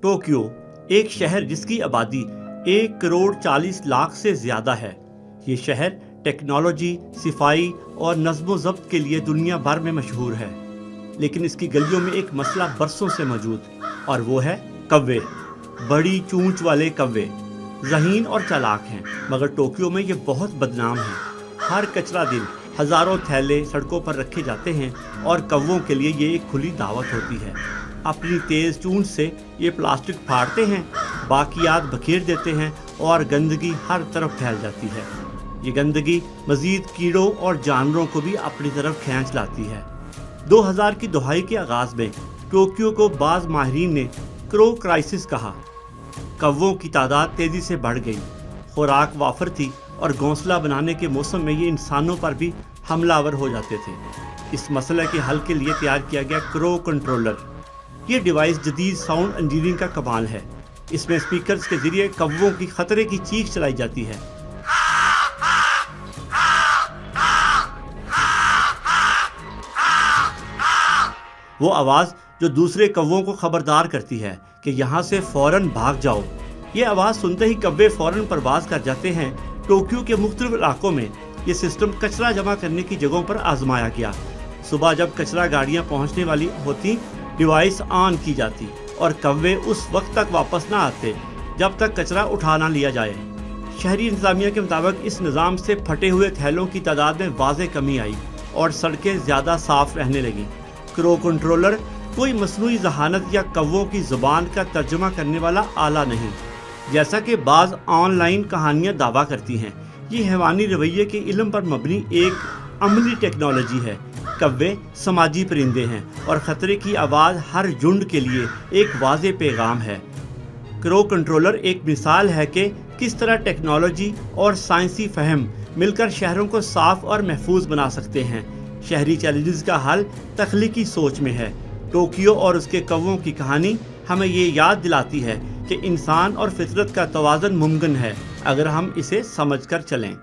Tokyo, एक शहर जिसकी आबादी 1 करोड़ 40 लाख से ज़्यादा है। ये शहर टेक्नोलॉजी, सफाई और नज़्म ज़ब्त के लिए दुनिया भर में मशहूर है। लेकिन इसकी गलियों में एक मसला बरसों से मौजूद, और वो है कौवे। बड़ी चूंच वाले कौवे ज़हीन और चालाक हैं, मगर टोक्यो में ये बहुत बदनाम हैं। हर कचरा दिन हज़ारों थैले सड़कों पर रखे जाते हैं और कौवों के लिए ये एक खुली दावत होती है। अपनी तेज़ चूंच से ये प्लास्टिक फाड़ते हैं, बाकियात बखेर देते हैं और गंदगी हर तरफ फैल जाती है। ये गंदगी मज़ीद कीड़ों और जानवरों को भी अपनी तरफ खींच लाती है। 2000 की दहाई के आगाज़ में टोक्यो को बाज़ माहिरीन ने क्रो क्राइसिस कहा। कौवों की तादाद तेज़ी से बढ़ गई, खुराक वाफर थी और घोंसला बनाने के मौसम में ये इंसानों पर भी हमलावर हो जाते थे। इस मसले के हल के लिए तैयार किया गया क्रो कंट्रोलर। ये डिवाइस जदीद साउंड इंजीनियरिंग का कमाल है। इसमें स्पीकर्स के जरिए कौवों की खतरे की चीख चलाई जाती है। वो आवाज़ जो दूसरे कौवों को खबरदार करती है कि यहाँ से फौरन भाग जाओ। ये आवाज़ सुनते ही कौवे फौरन परवाज कर जाते हैं। टोक्यो के मुख्तलिफ इलाकों में ये सिस्टम कचरा जमा करने की जगहों पर आजमाया गया। सुबह जब कचरा गाड़ियाँ पहुँचने वाली होती, डिवाइस ऑन की जाती और कौवे उस वक्त तक वापस ना आते जब तक कचरा उठा ना लिया जाए। शहरी इंतजामिया के मुताबिक इस निज़ाम से फटे हुए थैलों की तादाद में वाज़े कमी आई और सड़कें ज़्यादा साफ रहने लगीं। क्रो कंट्रोलर कोई मसनूई ज़हानत या कौवों की ज़ुबान का तर्जुमा करने वाला आला नहीं, जैसा कि बाज़ ऑनलाइन कहानियाँ दावा करती हैं। ये हैवानी रवैये के इल्म पर मबनी एक अमली टेक्नोलॉजी है। कौवे समाजी परिंदे हैं और ख़तरे की आवाज़ हर झुंड के लिए एक वाज़े पैगाम है। क्रो कंट्रोलर एक मिसाल है कि किस तरह टेक्नोलॉजी और साइंसी फ़हम मिलकर शहरों को साफ़ और महफूज बना सकते हैं। शहरी चैलेंजेस का हल तख्लीकी सोच में है। टोक्यो और उसके कौवों की कहानी हमें ये याद दिलाती है कि इंसान और फितरत का तवाज़ुन मुमकिन है अगर हम इसे समझकर चलें।